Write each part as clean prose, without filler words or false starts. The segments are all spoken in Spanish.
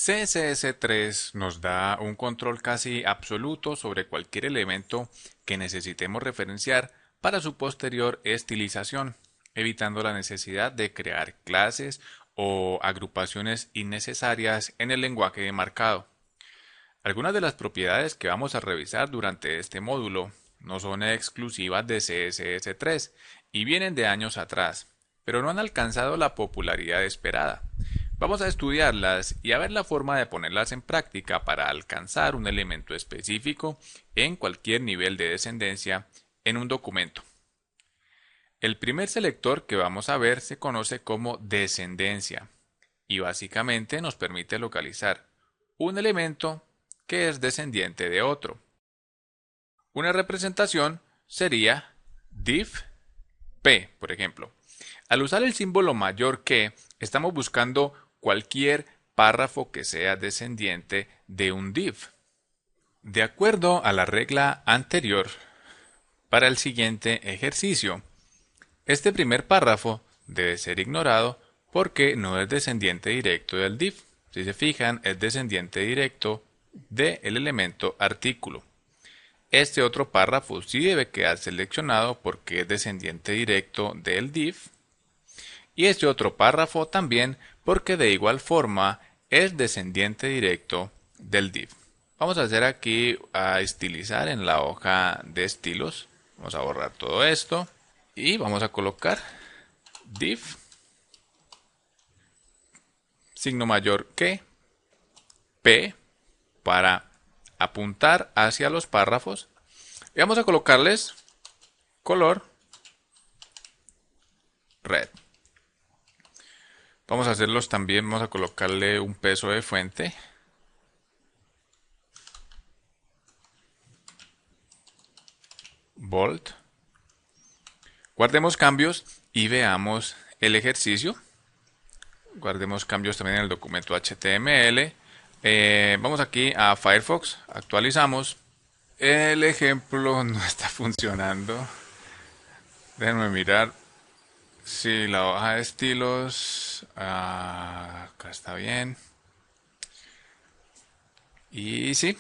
CSS3 nos da un control casi absoluto sobre cualquier elemento que necesitemos referenciar para su posterior estilización, evitando la necesidad de crear clases o agrupaciones innecesarias en el lenguaje marcado. Algunas de las propiedades que vamos a revisar durante este módulo no son exclusivas de CSS3 y vienen de años atrás, pero no han alcanzado la popularidad esperada. Vamos a estudiarlas y a ver la forma de ponerlas en práctica para alcanzar un elemento específico en cualquier nivel de descendencia en un documento. El primer selector que vamos a ver se conoce como descendencia y básicamente nos permite localizar un elemento que es descendiente de otro. Una representación sería div p, por ejemplo. Al usar el símbolo mayor que, estamos buscando cualquier párrafo que sea descendiente de un div. De acuerdo a la regla anterior, para el siguiente ejercicio, este primer párrafo debe ser ignorado porque no es descendiente directo del div. Si se fijan, es descendiente directo del elemento artículo. Este otro párrafo sí debe quedar seleccionado porque es descendiente directo del div. Y este otro párrafo también porque de igual forma es descendiente directo del div. Vamos a hacer aquí a estilizar en la hoja de estilos. Vamos a borrar todo esto y vamos a colocar div signo mayor que p para apuntar hacia los párrafos y vamos a colocarles color red. Vamos a hacerlos también, vamos a colocarle un peso de fuente. Bold. Guardemos cambios y veamos el ejercicio. Guardemos cambios también en el documento HTML. Vamos aquí a Firefox, actualizamos. El ejemplo no está funcionando. Déjenme mirar. Sí, la hoja de estilos. Acá está bien. Y sí,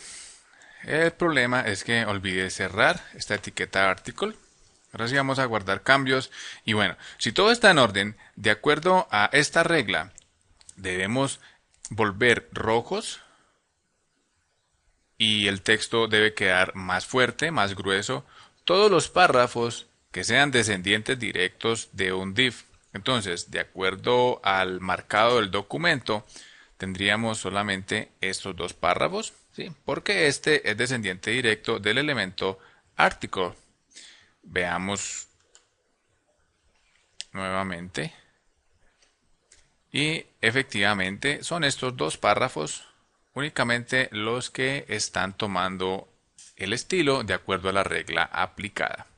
el problema es que olvidé cerrar esta etiqueta article. Ahora sí vamos a guardar cambios. Y bueno, si todo está en orden, de acuerdo a esta regla, debemos volver rojos y el texto debe quedar más fuerte, más grueso. Todos los párrafos que sean descendientes directos de un div. Entonces, de acuerdo al marcado del documento, tendríamos solamente estos dos párrafos, ¿sí? Porque este es descendiente directo del elemento article. Veamos nuevamente. Y efectivamente son estos dos párrafos únicamente los que están tomando el estilo de acuerdo a la regla aplicada.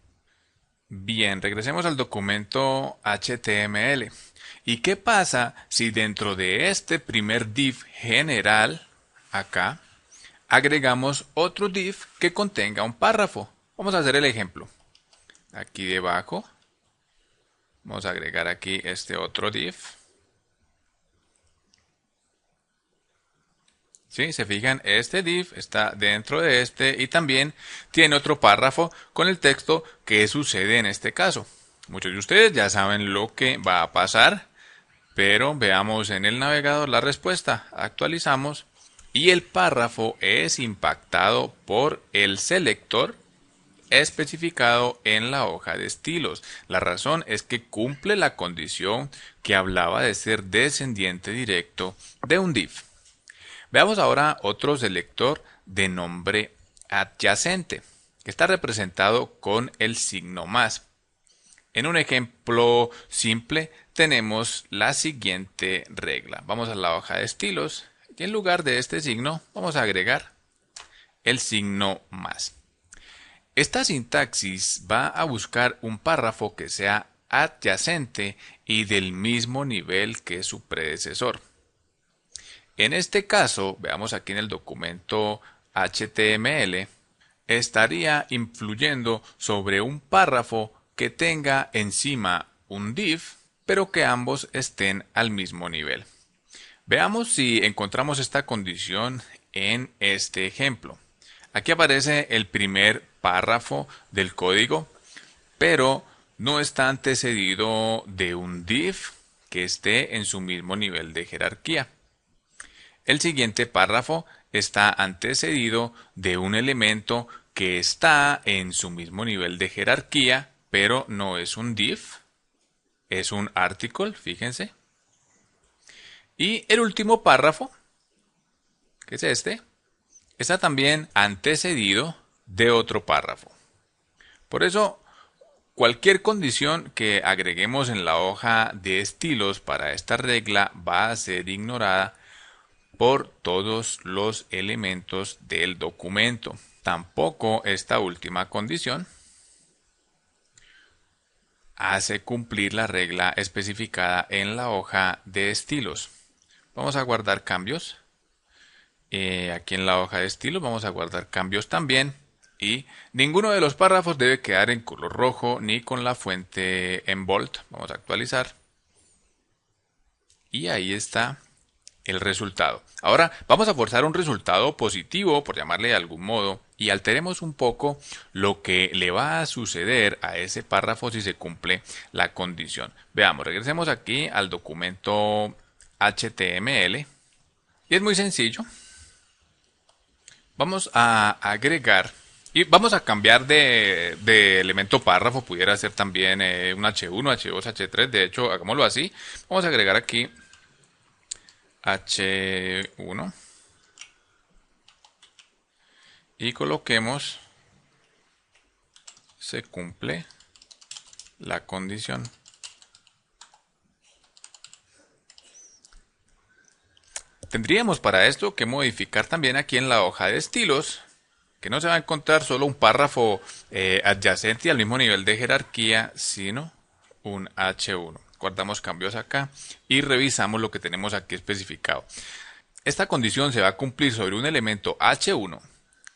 Bien, regresemos al documento HTML. ¿Y qué pasa si dentro de este primer div general, acá, agregamos otro div que contenga un párrafo? Vamos a hacer el ejemplo. Aquí debajo, vamos a agregar aquí este otro div. ¿Sí? Se fijan, este div está dentro de este y también tiene otro párrafo con el texto que sucede en este caso. Muchos de ustedes ya saben lo que va a pasar, pero veamos en el navegador la respuesta. Actualizamos y el párrafo es impactado por el selector especificado en la hoja de estilos. La razón es que cumple la condición que hablaba de ser descendiente directo de un div. Veamos ahora otro selector de nombre adyacente, que está representado con el signo más. En un ejemplo simple tenemos la siguiente regla. Vamos a la hoja de estilos y en lugar de este signo vamos a agregar el signo más. Esta sintaxis va a buscar un párrafo que sea adyacente y del mismo nivel que su predecesor. En este caso, veamos aquí en el documento HTML, estaría influyendo sobre un párrafo que tenga encima un div, pero que ambos estén al mismo nivel. Veamos si encontramos esta condición en este ejemplo. Aquí aparece el primer párrafo del código, pero no está antecedido de un div que esté en su mismo nivel de jerarquía. El siguiente párrafo está antecedido de un elemento que está en su mismo nivel de jerarquía, pero no es un div, es un article, fíjense. Y el último párrafo, que es este, está también antecedido de otro párrafo. Por eso, cualquier condición que agreguemos en la hoja de estilos para esta regla va a ser ignorada por todos los elementos del documento. Tampoco esta última condición hace cumplir la regla especificada en la hoja de estilos. Vamos a guardar cambios. Aquí en la hoja de estilos vamos a guardar cambios también. Y ninguno de los párrafos debe quedar en color rojo ni con la fuente en bold. Vamos a actualizar. Y ahí está el resultado. Ahora vamos a forzar un resultado positivo, por llamarle de algún modo, y alteremos un poco lo que le va a suceder a ese párrafo si se cumple la condición. Veamos, regresemos aquí al documento HTML y es muy sencillo. Vamos a agregar y vamos a cambiar de elemento párrafo, pudiera ser también un H1, H2, H3, de hecho hagámoslo así. Vamos a agregar aquí H1 y coloquemos se cumple la condición. Tendríamos para esto que modificar también aquí en la hoja de estilos, que no se va a encontrar solo un párrafo adyacente y al mismo nivel de jerarquía, sino un H1. Guardamos cambios acá y revisamos lo que tenemos aquí especificado. Esta condición se va a cumplir sobre un elemento H1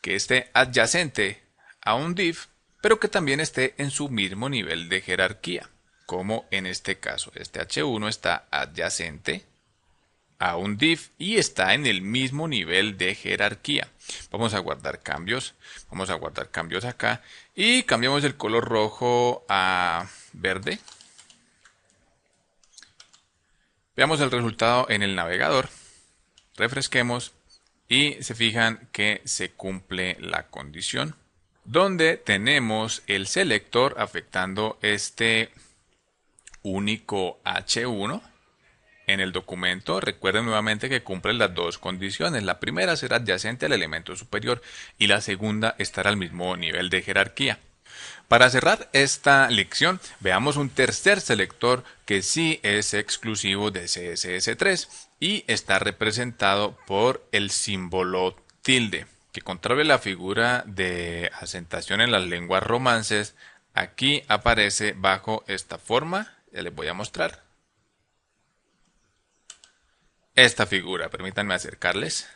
que esté adyacente a un div, pero que también esté en su mismo nivel de jerarquía, como en este caso. Este H1 está adyacente a un div y está en el mismo nivel de jerarquía. Vamos a guardar cambios. Vamos a guardar cambios acá y cambiamos el color rojo a verde. Veamos el resultado en el navegador. Refresquemos y se fijan que se cumple la condición, donde tenemos el selector afectando este único H1 en el documento. Recuerden nuevamente que cumple las dos condiciones. La primera será adyacente al elemento superior y la segunda estará al mismo nivel de jerarquía. Para cerrar esta lección, veamos un tercer selector que sí es exclusivo de CSS3 y está representado por el símbolo tilde, que contrario a la figura de asentación en las lenguas romances, aquí aparece bajo esta forma. Ya les voy a mostrar esta figura. Permítanme acercarles.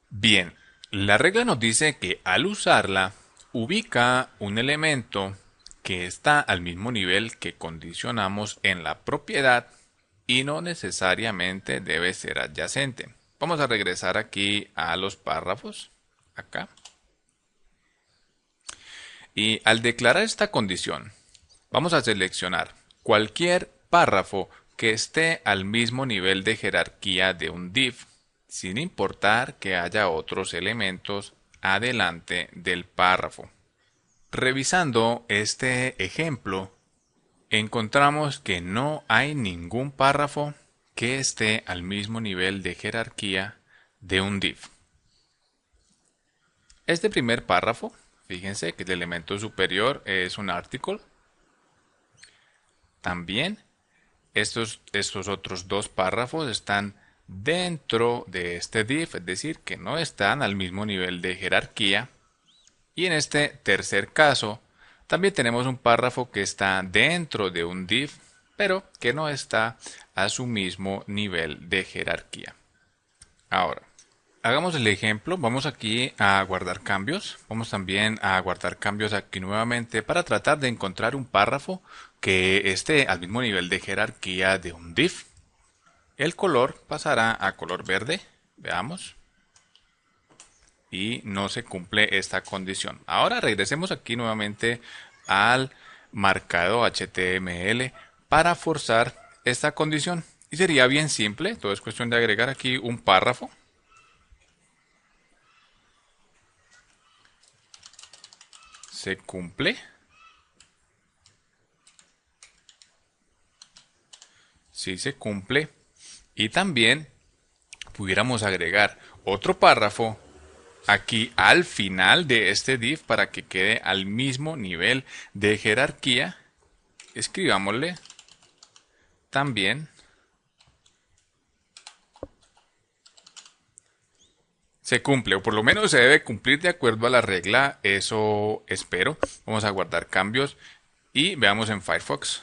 Bien, la regla nos dice que al usarla, ubica un elemento que está al mismo nivel que condicionamos en la propiedad y no necesariamente debe ser adyacente. Vamos a regresar aquí a los párrafos, acá. Y al declarar esta condición, vamos a seleccionar cualquier párrafo que esté al mismo nivel de jerarquía de un div, sin importar que haya otros elementos adelante del párrafo. Revisando este ejemplo, encontramos que no hay ningún párrafo que esté al mismo nivel de jerarquía de un div. Este primer párrafo, fíjense que el elemento superior es un article. También estos otros dos párrafos están dentro de este div, es decir, que no están al mismo nivel de jerarquía. Y en este tercer caso, también tenemos un párrafo que está dentro de un div, pero que no está a su mismo nivel de jerarquía. Ahora, hagamos el ejemplo. Vamos aquí a guardar cambios. Vamos también a guardar cambios aquí nuevamente para tratar de encontrar un párrafo que esté al mismo nivel de jerarquía de un div. el color pasará a color verde. Veamos. Y no se cumple esta condición. Ahora regresemos aquí nuevamente al marcado HTML para forzar esta condición. Y sería bien simple, todo es cuestión de agregar aquí un párrafo. Se cumple. Sí se cumple. Y también pudiéramos agregar otro párrafo aquí al final de este div para que quede al mismo nivel de jerarquía. Escribámosle también se cumple, o por lo menos se debe cumplir de acuerdo a la regla, eso espero. Vamos a guardar cambios y veamos en Firefox.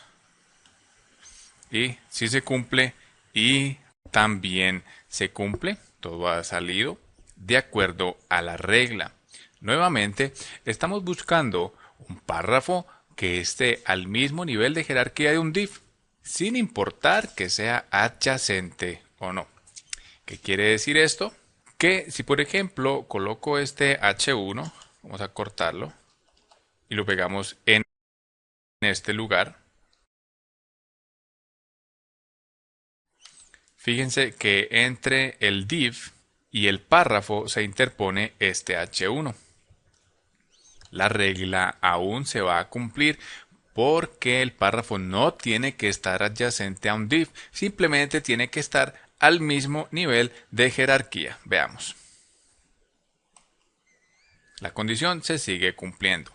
Y si se cumple y también se cumple, todo ha salido de acuerdo a la regla. Nuevamente, estamos buscando un párrafo que esté al mismo nivel de jerarquía de un div, sin importar que sea adyacente o no. ¿Qué quiere decir esto? Que si por ejemplo coloco este H1, vamos a cortarlo y lo pegamos en este lugar, fíjense que entre el div y el párrafo se interpone este H1. La regla aún se va a cumplir porque el párrafo no tiene que estar adyacente a un div, simplemente tiene que estar al mismo nivel de jerarquía. Veamos. La condición se sigue cumpliendo.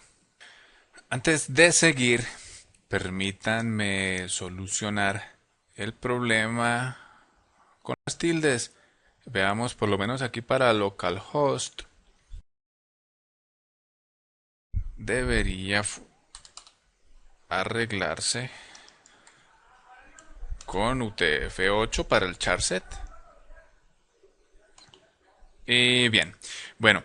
Antes de seguir, permítanme solucionar el problema con las tildes. Veamos por lo menos aquí para localhost. Debería arreglarse con UTF-8 para el charset. Y bien, bueno,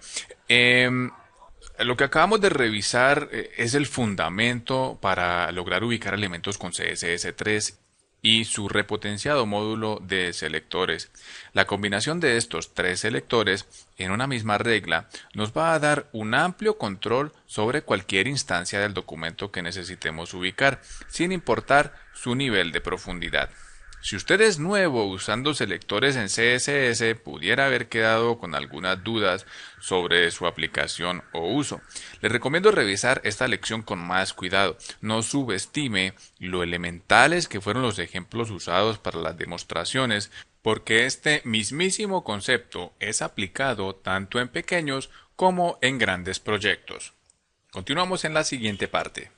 lo que acabamos de revisar es el fundamento para lograr ubicar elementos con CSS3 y su repotenciado módulo de selectores. La combinación de estos tres selectores en una misma regla nos va a dar un amplio control sobre cualquier instancia del documento que necesitemos ubicar, sin importar su nivel de profundidad. Si usted es nuevo usando selectores en CSS, pudiera haber quedado con algunas dudas sobre su aplicación o uso. Le recomiendo revisar esta lección con más cuidado. No subestime lo elementales que fueron los ejemplos usados para las demostraciones, porque este mismísimo concepto es aplicado tanto en pequeños como en grandes proyectos. Continuamos en la siguiente parte.